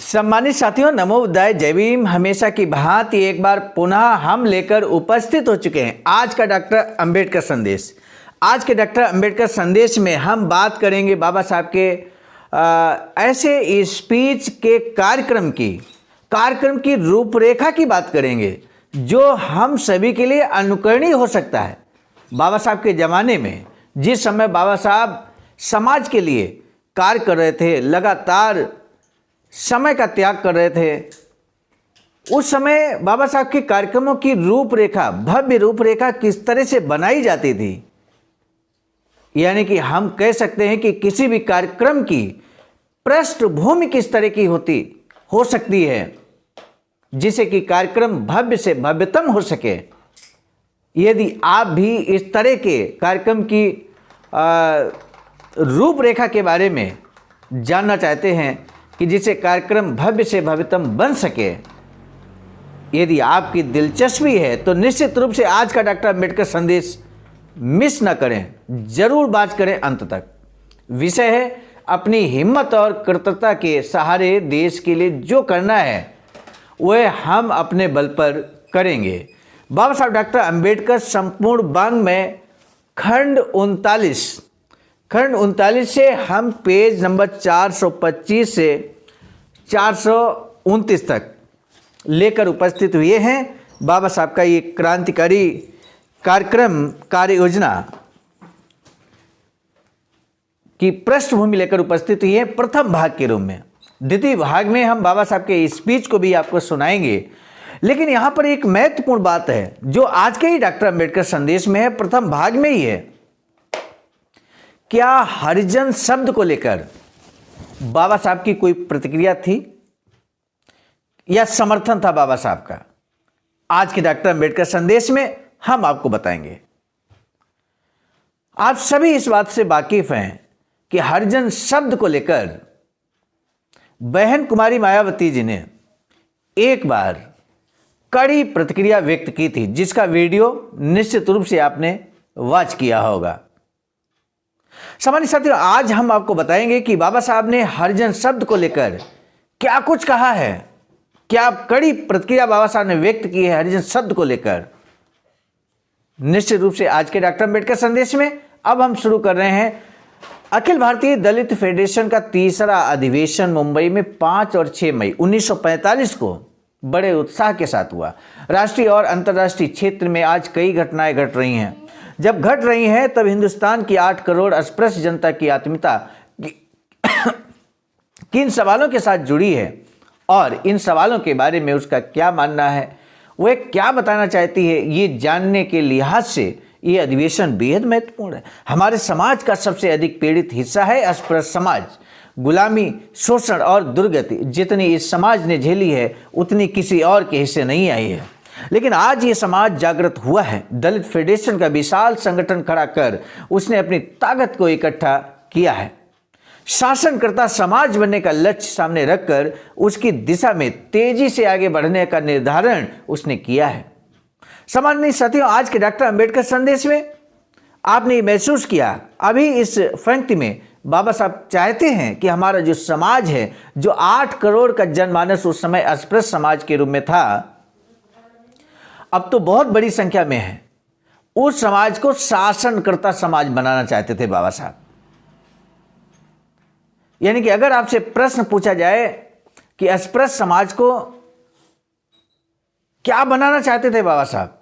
सम्मानित साथियों, नमो बुद्धाय, जय भीम। हमेशा की भांति एक बार पुनः हम लेकर उपस्थित हो चुके हैं आज का डॉक्टर अंबेडकर संदेश। आज के डॉक्टर अंबेडकर संदेश में हम बात करेंगे बाबा साहब के ऐसे स्पीच के कार्यक्रम की रूपरेखा की बात करेंगे जो हम सभी के लिए अनुकरणीय हो सकता है। बाबा साहब के ज़माने में जिस समय बाबा साहब समाज के लिए कार्य कर रहे थे, लगातार समय का त्याग कर रहे थे, उस समय बाबा साहब के कार्यक्रमों की रूपरेखा, भव्य रूपरेखा किस तरह से बनाई जाती थी। यानी कि हम कह सकते हैं कि किसी भी कार्यक्रम की पृष्ठभूमि किस तरह की हो सकती है जिससे कि कार्यक्रम भव्य से भव्यतम हो सके। यदि आप भी इस तरह के कार्यक्रम की रूपरेखा के बारे में जानना चाहते हैं कि जिससे कार्यक्रम भव्य से भव्यतम बन सके, यदि आपकी दिलचस्पी है तो निश्चित रूप से आज का डॉक्टर अंबेडकर संदेश मिस न करें, जरूर बात करें अंत तक। विषय है अपनी हिम्मत और कृतज्ञता के सहारे देश के लिए जो करना है वह हम अपने बल पर करेंगे। बाबा साहब डॉक्टर अंबेडकर संपूर्ण वांग में खंड 39 से हम पेज नंबर 425 से 429 तक लेकर उपस्थित हुए हैं। बाबा साहब का ये क्रांतिकारी कार्यक्रम कार्य योजना की पृष्ठभूमि लेकर उपस्थित हुई है प्रथम भाग के रूप में। द्वितीय भाग में हम बाबा साहब के स्पीच को भी आपको सुनाएंगे, लेकिन यहाँ पर एक महत्वपूर्ण बात है जो आज के ही डॉक्टर अंबेडकर संदेश में है, प्रथम भाग में ही है। क्या हरिजन शब्द को लेकर बाबा साहब की कोई प्रतिक्रिया थी या समर्थन था बाबा साहब का? आज के डॉक्टर अंबेडकर संदेश में हम आपको बताएंगे। आप सभी इस बात से वाकिफ हैं कि हरिजन शब्द को लेकर बहन कुमारी मायावती जी ने एक बार कड़ी प्रतिक्रिया व्यक्त की थी, जिसका वीडियो निश्चित रूप से आपने वॉच किया होगा। सामान्य साथियों, आज हम आपको बताएंगे कि बाबा साहब ने हरिजन शब्द को लेकर क्या कुछ कहा है, क्या कड़ी प्रतिक्रिया बाबा साहब ने व्यक्त की है हरिजन शब्द को लेकर। निश्चित रूप से आज के डॉक्टर अंबेडकर संदेश में अब हम शुरू कर रहे हैं। अखिल भारतीय दलित फेडरेशन का तीसरा अधिवेशन मुंबई में 5 और 6 मई 1945 को बड़े उत्साह के साथ हुआ। राष्ट्रीय और अंतर्राष्ट्रीय क्षेत्र में आज कई घटनाएं घट रही हैं। जब घट रही हैं तब हिंदुस्तान की 8 करोड़ अस्पृश्य जनता की आत्मीयता किन सवालों के साथ जुड़ी है और इन सवालों के बारे में उसका क्या मानना है, वह क्या बताना चाहती है, ये जानने के लिहाज से ये अधिवेशन बेहद महत्वपूर्ण है। हमारे समाज का सबसे अधिक पीड़ित हिस्सा है अस्पृश्य समाज। गुलामी, शोषण और दुर्गति जितनी इस समाज ने झेली है उतनी किसी और के हिस्से नहीं आई है। लेकिन आज ये समाज जागृत हुआ है। दलित फेडरेशन का विशाल संगठन खड़ा कर उसने अपनी ताकत को इकट्ठा किया है। शासनकर्ता समाज बनने का लक्ष्य सामने रखकर उसकी दिशा में तेजी से आगे बढ़ने का निर्धारण उसने किया है। सामान्य साथियों, आज के डॉक्टर अंबेडकर संदेश में आपने महसूस किया, अभी इस पंक्ति में बाबा साहब चाहते हैं कि हमारा जो समाज है, जो 8 करोड़ का जनमानस उस समय अस्पृश्य समाज के रूप में था, अब तो बहुत बड़ी संख्या में है, उस समाज को शासनकर्ता समाज बनाना चाहते थे बाबा साहब। यानी कि अगर आपसे प्रश्न पूछा जाए कि अस्पृश्य समाज को क्या बनाना चाहते थे बाबा साहब,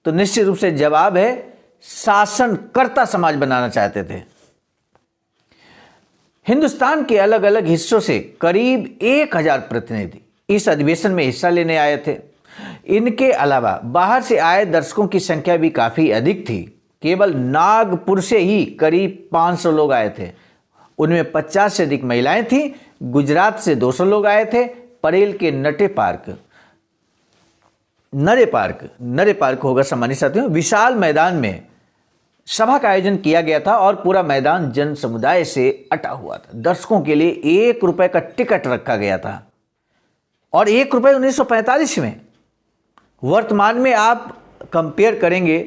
तो निश्चित रूप से जवाब है शासनकर्ता समाज बनाना चाहते थे। हिंदुस्तान के अलग अलग हिस्सों से करीब 1000 प्रतिनिधि इस अधिवेशन में हिस्सा लेने आए थे। इनके अलावा बाहर से आए दर्शकों की संख्या भी काफी अधिक थी। केवल नागपुर से ही करीब 500 लोग आए थे, उनमें 50 से अधिक महिलाएं थीं। गुजरात से 200 लोग आए थे। परेल के नरे पार्क होगा सम्मानित साथियों, विशाल मैदान में सभा का आयोजन किया गया था और पूरा मैदान जन समुदाय से अटा हुआ था। दर्शकों के लिए 1 रुपए का टिकट रखा गया था और 1 रुपए 1945 में। वर्तमान में आप कंपेयर करेंगे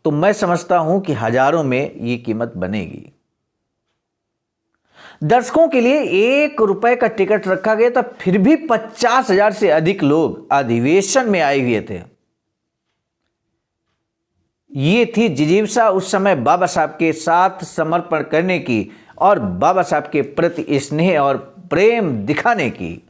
तो मैं समझता हूं कि हजारों में ये कीमत बनेगी। दर्शकों के लिए ₹1 का टिकट रखा गया था, फिर भी 50,000 से अधिक लोग अधिवेशन में आए हुए थे। ये थी जिजीविषा उस समय बाबा साहब के साथ समर्पण करने की और बाबा साहब के प्रति स्नेह और प्रेम दिखाने की।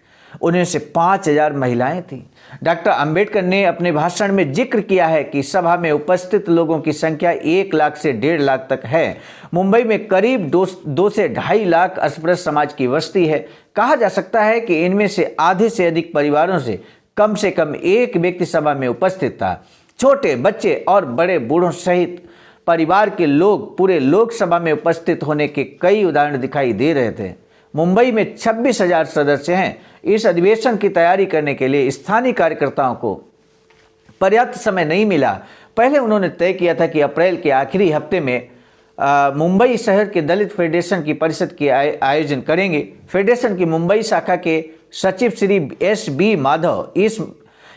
उनमें से 5,000 महिलाएं थीं। डॉक्टर अंबेडकर ने अपने भाषण में जिक्र किया है कि सभा में उपस्थित लोगों की संख्या 1 लाख से 1.5 लाख तक है। मुंबई में करीब 2 से 2.5 लाख अस्पृश्य समाज की बस्ती है। कहा जा सकता है कि इनमें से आधे से अधिक परिवारों से कम एक व्यक्ति सभा में उपस्थित था। छोटे बच्चे और बड़े बूढ़ों सहित परिवार के लोग पूरे लोकसभा में उपस्थित होने के कई उदाहरण दिखाई दे रहे थे। मुंबई में 26,000 सदस्य हैं। इस अधिवेशन की तैयारी करने के लिए स्थानीय कार्यकर्ताओं को पर्याप्त समय नहीं मिला। पहले उन्होंने तय किया था कि अप्रैल के आखिरी हफ्ते में मुंबई शहर के दलित फेडरेशन की परिषद के आयोजन करेंगे। फेडरेशन की मुंबई शाखा के सचिव श्री S.B. माधव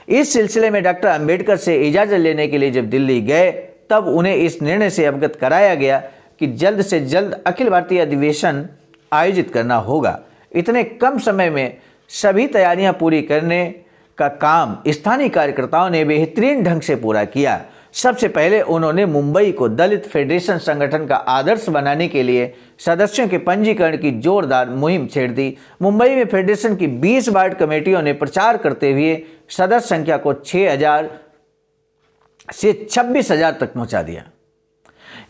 इस सिलसिले में डॉक्टर अंबेडकर से इजाज़त लेने के लिए जब दिल्ली गए, तब उन्हें इस निर्णय से अवगत कराया गया कि जल्द से जल्द अखिल भारतीय अधिवेशन आयोजित करना होगा। इतने कम समय में सभी तैयारियां पूरी करने का काम स्थानीय कार्यकर्ताओं ने बेहतरीन ढंग से पूरा किया। सबसे पहले उन्होंने मुंबई को दलित फेडरेशन संगठन का आदर्श बनाने के लिए सदस्यों के पंजीकरण की जोरदार मुहिम छेड़ दी। मुंबई में फेडरेशन की 20 वार्ड कमेटियों ने प्रचार करते हुए सदस्य संख्या को 6,000 से 26,000 तक पहुंचा दिया।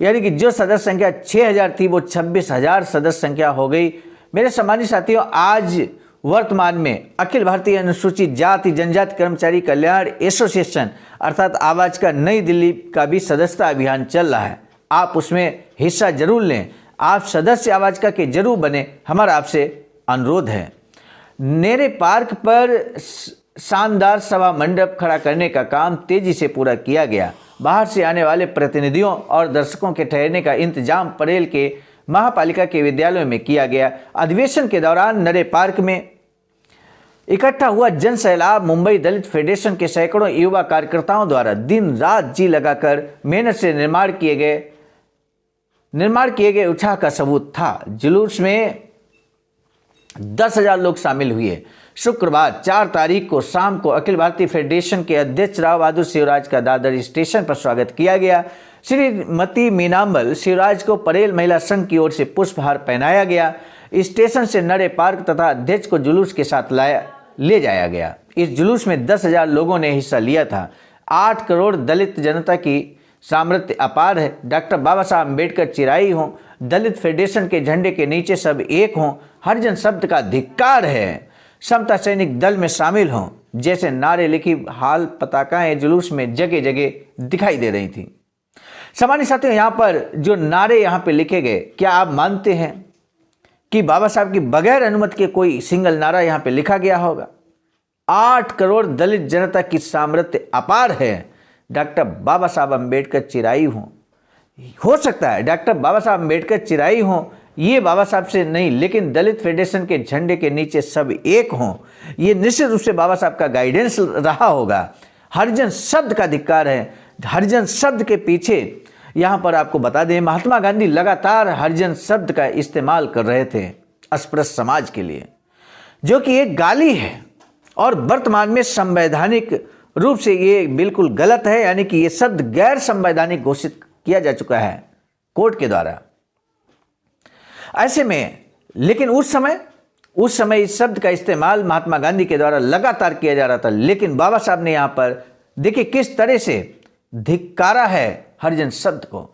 यानी कि जो सदस्य संख्या 6,000 थी वो 26,000 सदस्य संख्या हो गई। मेरे सम्मानित साथियों, आज वर्तमान में अखिल भारतीय अनुसूचित जाति जनजाति कर्मचारी कल्याण एसोसिएशन अर्थात आवाज का नई दिल्ली का भी सदस्यता अभियान चल रहा है। आप उसमें हिस्सा जरूर लें। आप सदस्य आवाज का के जरूर बने, हमारा आपसे अनुरोध है। नेरे पार्क पर शानदार सभा मंडप खड़ा करने का काम तेजी से पूरा किया गया। बाहर से आने वाले प्रतिनिधियों और दर्शकों के ठहरने का इंतजाम परेल के महापालिका के विद्यालयों में किया गया। अधिवेशन के दौरान नरे पार्क में इकट्ठा हुआ जन सैलाब मुंबई दलित फेडरेशन के सैकड़ों युवा कार्यकर्ताओं द्वारा दिन रात जी लगाकर मेहनत से निर्माण किए गए उत्साह का सबूत था। जुलूस में 10,000 लोग शामिल हुए। शुक्रवार 4 तारीख को शाम को अखिल भारतीय फेडरेशन के अध्यक्ष राव बहादुर शिवराज का दादर स्टेशन पर स्वागत किया गया। श्रीमती मीनांबल शिवराज को परेल महिला संघ की ओर से पुष्पहार पहनाया गया। स्टेशन से नरे पार्क तथा अध्यक्ष को जुलूस के साथ ले जाया गया। इस जुलूस में 10,000 लोगों ने हिस्सा लिया था। 8 करोड़ दलित जनता की सामर्थ्य अपार है। डॉक्टर बाबा साहब अम्बेडकर चिराई हों, दलित फेडरेशन के झंडे के नीचे सब एक हों, हरिजन शब्द का धिक्कार है, समता सैनिक दल में शामिल हों जैसे नारे लिखी हाल पताकाएं जुलूस में जगह जगह दिखाई दे रही थी। सामान्य साथियों, यहाँ पर जो नारे यहाँ पे लिखे गए, क्या आप मानते हैं कि बाबा साहब की बगैर अनुमति के कोई सिंगल नारा यहाँ पे लिखा गया होगा? 8 करोड़ दलित जनता की सामर्थ्य अपार है। डॉक्टर बाबा साहब अम्बेडकर चिराई हों, हो सकता है डॉक्टर बाबा साहब अम्बेडकर चिराई हों, ये बाबा साहब से नहीं लेकिन दलित फेडरेशन के झंडे के नीचे सब एक हों, ये निश्चित रूप से बाबा साहब का गाइडेंस रहा होगा। हरिजन शब्द का धिक्कार है। हरिजन शब्द के पीछे यहाँ पर आपको बता दें, महात्मा गांधी लगातार हरिजन शब्द का इस्तेमाल कर रहे थे अस्पृश्य समाज के लिए, जो कि एक गाली है और वर्तमान में संवैधानिक रूप से ये बिल्कुल गलत है। यानी कि ये शब्द गैर संवैधानिक घोषित किया जा चुका है कोर्ट के द्वारा। ऐसे में लेकिन उस समय इस शब्द का इस्तेमाल महात्मा गांधी के द्वारा लगातार किया जा रहा था, लेकिन बाबा साहब ने यहाँ पर देखिए किस तरह से धिक्कारा है हरिजन शब्द को।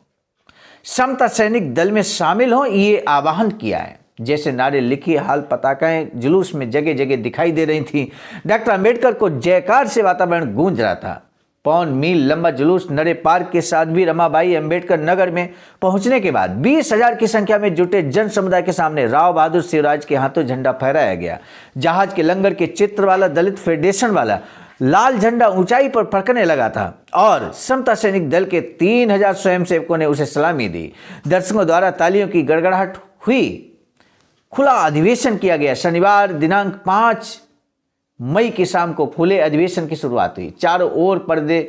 समता सैनिक दल में शामिल हो ये आह्वान किया है। जैसे नारे लिखी हाल पताकाएं जुलूस में जगह जगह दिखाई दे रही थी। डॉक्टर अंबेडकर को जयकार से वातावरण गूंज रहा था। 1.5 मील लंबा जुलूस नरे पार्क के साध्वी रमाबाई अंबेडकर नगर में पहुंचने के बाद 20,000 की संख्या में जुटे जन समुदाय के सामने राव बहादुर शिवराज के हाथों झंडा फहराया गया। जहाज के लंगर के चित्र वाला दलित फेडरेशन वाला लाल झंडा ऊंचाई पर फड़कने लगा था और समता सैनिक दल के 3,000 स्वयंसेवकों ने उसे सलामी दी। दर्शकों द्वारा तालियों की गड़गड़ाहट हुई। खुला अधिवेशन किया गया। शनिवार दिनांक 5 मई की शाम को खुले अधिवेशन की शुरुआत हुई। चारों ओर पर्दे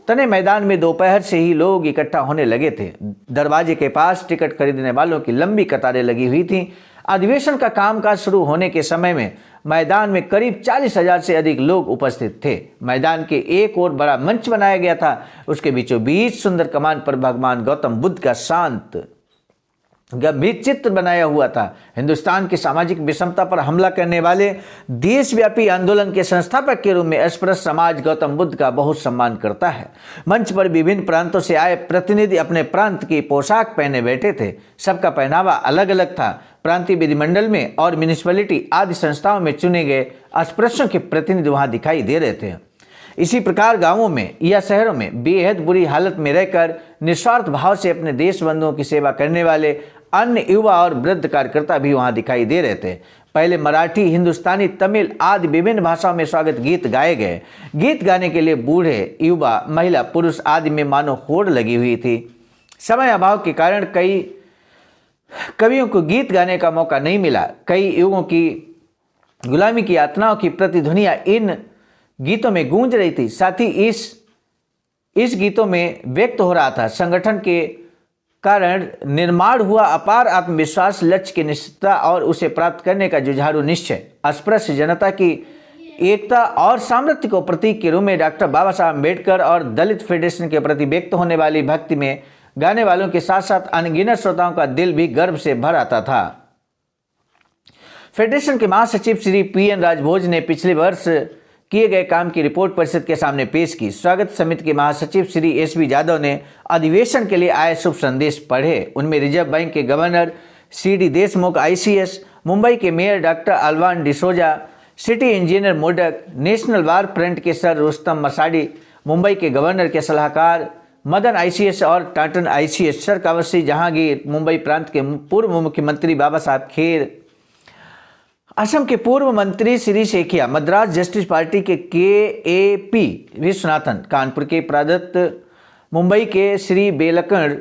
तने मैदान में दोपहर से ही लोग इकट्ठा होने लगे थे। दरवाजे के पास टिकट खरीदने वालों की लंबी कतारें लगी हुई थीं। अधिवेशन का कामकाज शुरू होने के समय में मैदान में करीब 40,000 से अधिक लोग उपस्थित थे। मैदान के एक ओर बड़ा मंच बनाया गया था, उसके बीचों बीच सुंदर कमान पर भगवान गौतम बुद्ध का शांत गंभीर चित्र बनाया हुआ था। हिंदुस्तान की सामाजिक विषमता पर हमला करने वाले देशव्यापी आंदोलन के संस्थापक के रूप में अस्पृश्य समाज गौतम बुद्ध का बहुत सम्मान करता है। मंच पर विभिन्न प्रांतों से आए प्रतिनिधि अपने प्रांत की पोशाक पहने बैठे थे। सबका पहनावा अलग अलग था। प्रांतीय विधिमंडल में और म्यूनिसिपैलिटी आदि संस्थाओं में चुने गए अस्पृश्यों के प्रतिनिधि वहां दिखाई दे रहे थे। इसी प्रकार गांवों में या शहरों में बेहद बुरी हालत में रहकर निस्वार्थ भाव से अपने देश बंधुओं की सेवा करने वाले अन्य युवा और वृद्ध कार्यकर्ता भी वहां दिखाई दे रहे थे। पहले मराठी, हिंदुस्तानी, तमिल आदि विभिन्न भाषाओं में स्वागत गीत गाए गए। गीत गाने के लिए बूढ़े, युवा, महिला, पुरुष आदि में मानो होड़ लगी हुई थी। समय अभाव के कारण कई कवियों को गीत गाने का मौका नहीं मिला। कई युगों की गुलामी की यातनाओं की प्रतिध्वनियां इन गीतों में गूंज रही थी। साथ ही इस गीतों में व्यक्त हो रहा था संगठन के कारण निर्माण हुआ अपार आत्मविश्वास, लक्ष्य की निश्चितता और उसे प्राप्त करने का जुझारू निश्चय। अस्पृश्य जनता की एकता और सामर्थ्य को प्रतीक के रूप में डॉक्टर बाबा साहब अम्बेडकर और दलित फेडरेशन के प्रति व्यक्त होने वाली भक्ति में गाने वालों के साथ साथ अनगिनत श्रोताओं का दिल भी गर्व से भर आता था। फेडरेशन के महासचिव श्री PN राजभोज ने पिछले वर्ष किए गए काम की रिपोर्ट परिषद के सामने पेश की। स्वागत समिति के महासचिव श्री SB यादव ने अधिवेशन के लिए आए शुभ संदेश पढ़े। उनमें रिजर्व बैंक के governor CD Deshmukh ICS, Mumbai के mayor doctor Alban D'Souza, city engineer Modak, national war front के सर रुस्तम मसाडी, मुंबई के गवर्नर के सलाहकार मदन ICS और टाटन ICS, सर कावसी जहांगीर, मुंबई प्रांत के पूर्व मुख्यमंत्री बाबा साहब खेर, असम के पूर्व मंत्री श्री शेखिया, मद्रास जस्टिस पार्टी के KAP विश्वनाथन, कानपुर के प्रादत्त, मुंबई के श्री बेलकण,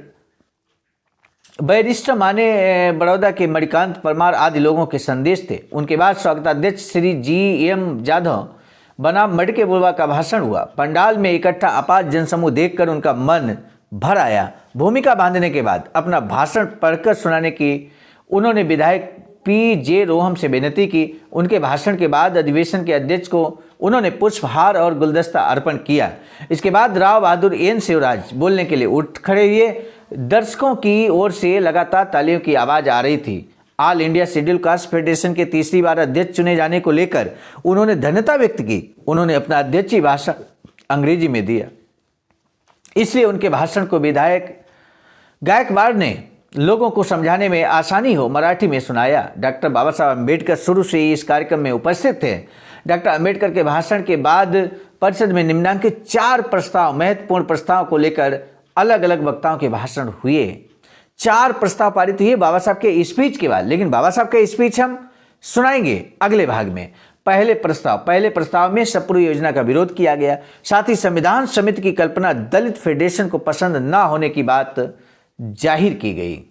बैरिस्टर माने बड़ौदा के मणिकांत परमार आदि लोगों के संदेश थे। उनके बाद स्वागताध्यक्ष श्री GM जाधव बनाम मडके बुलवा का भाषण हुआ। पंडाल में इकट्ठा अपार जनसमूह देखकर उनका मन भर आया। भूमिका बांधने के बाद अपना भाषण पढ़कर सुनाने की उन्होंने विधायक PJ रोहम से विनती की। उनके भाषण के बाद अधिवेशन के अध्यक्ष को उन्होंने पुष्पहार और गुलदस्ता अर्पण किया। इसके बाद राव बहादुर N शिवराज बोलने के लिए उठ खड़े हुए। दर्शकों की ओर से लगातार तालियों की आवाज आ रही थी। All India schedule caste federation के तीसरी बार अध्यक्ष चुने जाने को लेकर उन्होंने धन्यता व्यक्त की। उन्होंने अपना अध्यक्षीय भाषण अंग्रेजी में दिया, इसलिए उनके भाषण को विधायक गायकवाड़ ने लोगों को समझाने में आसानी हो मराठी में सुनाया। डॉक्टर बाबा साहब अम्बेडकर शुरू से ही इस कार्यक्रम में उपस्थित थे। डॉक्टर अम्बेडकर के भाषण के बाद परिषद में निम्नांकित 4 प्रस्ताव, महत्वपूर्ण प्रस्ताव को लेकर अलग अलग वक्ताओं के भाषण हुए। 4 प्रस्ताव पारित हुए बाबा साहब के स्पीच के बाद, लेकिन बाबा साहब का स्पीच हम सुनाएंगे अगले भाग में। पहले प्रस्ताव में सप्रू योजना का विरोध किया गया। साथ ही संविधान समिति की कल्पना दलित फेडरेशन को पसंद न होने की बात जाहिर की गई।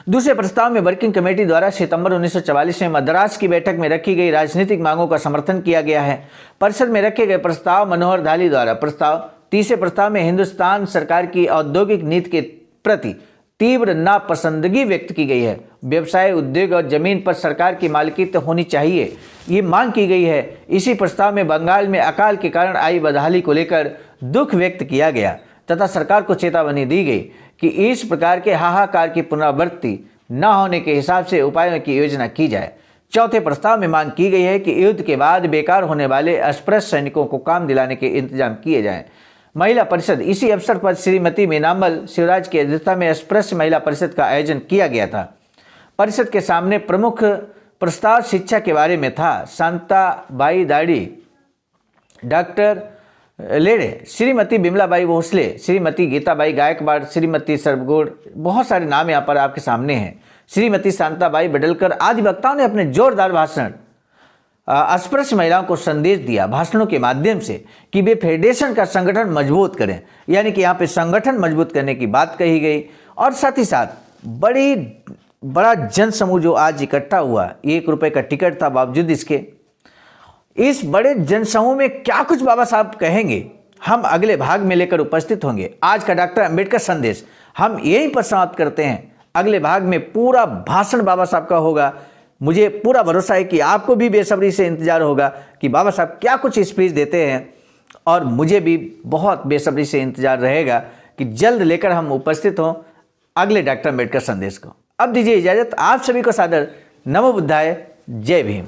दूसरे प्रस्ताव में वर्किंग कमेटी द्वारा सितंबर 1944 में मद्रास की बैठक में रखी गई राजनीतिक मांगों का समर्थन किया गया है। परिषद में रखे गए प्रस्ताव मनोहर धाली द्वारा प्रस्ताव। तीसरे प्रस्ताव में हिंदुस्तान सरकार की औद्योगिक नीति के प्रति तीव्र नापसंदगी व्यक्त की गई है। व्यवसाय, उद्योग और जमीन पर सरकार की मालिकियत होनी चाहिए, ये मांग की गई है। इसी प्रस्ताव में बंगाल में अकाल के कारण आई बदहाली को लेकर दुख व्यक्त किया गया तथा सरकार को चेतावनी दी गई कि इस प्रकार के हाहाकार की पुनरावृत्ति न होने के हिसाब से उपायों की योजना की जाए। चौथे प्रस्ताव में मांग की गई है कि युद्ध के बाद बेकार होने वाले अस्पृश्य सैनिकों को काम दिलाने के इंतजाम किए जाएं। महिला परिषद, इसी अवसर पर श्रीमती मीनामल शिवराज की अध्यक्षता में अस्पृश्य महिला परिषद का आयोजन किया गया था। परिषद के सामने प्रमुख प्रस्ताव शिक्षा के बारे में था। शांताबाई दाड़ी, डॉक्टर लेड़े, श्रीमती बिमलाबाई भोसले, श्रीमती गीताबाई गायकवाड़, श्रीमती सर्वगुण, बहुत सारे नाम यहाँ पर आपके सामने हैं, श्रीमती शांताबाई बडलकर आदि वक्ताओं ने अपने जोरदार भाषण अस्पृश्य महिलाओं को संदेश दिया भाषणों के माध्यम से कि वे फेडरेशन का संगठन मजबूत करें। यानी कि यहाँ पे संगठन मजबूत करने की बात कही गई। और साथ ही साथ बड़ा जन समूह जो आज इकट्ठा हुआ, 1 रुपये का टिकट था, बावजूद इसके इस बड़े जनसमूह में क्या कुछ बाबा साहब कहेंगे, हम अगले भाग में लेकर उपस्थित होंगे। आज का डॉक्टर अंबेडकर संदेश हम यहीं पर समाप्त करते हैं। अगले भाग में पूरा भाषण बाबा साहब का होगा। मुझे पूरा भरोसा है कि आपको भी बेसब्री से इंतजार होगा कि बाबा साहब क्या कुछ स्पीच देते हैं, और मुझे भी बहुत बेसब्री से इंतजार रहेगा कि जल्द लेकर हम उपस्थित हों अगले डॉक्टर अम्बेडकर संदेश को। अब दीजिए इजाजत, आप सभी को सादर नमो बुद्धाय, जय भीम।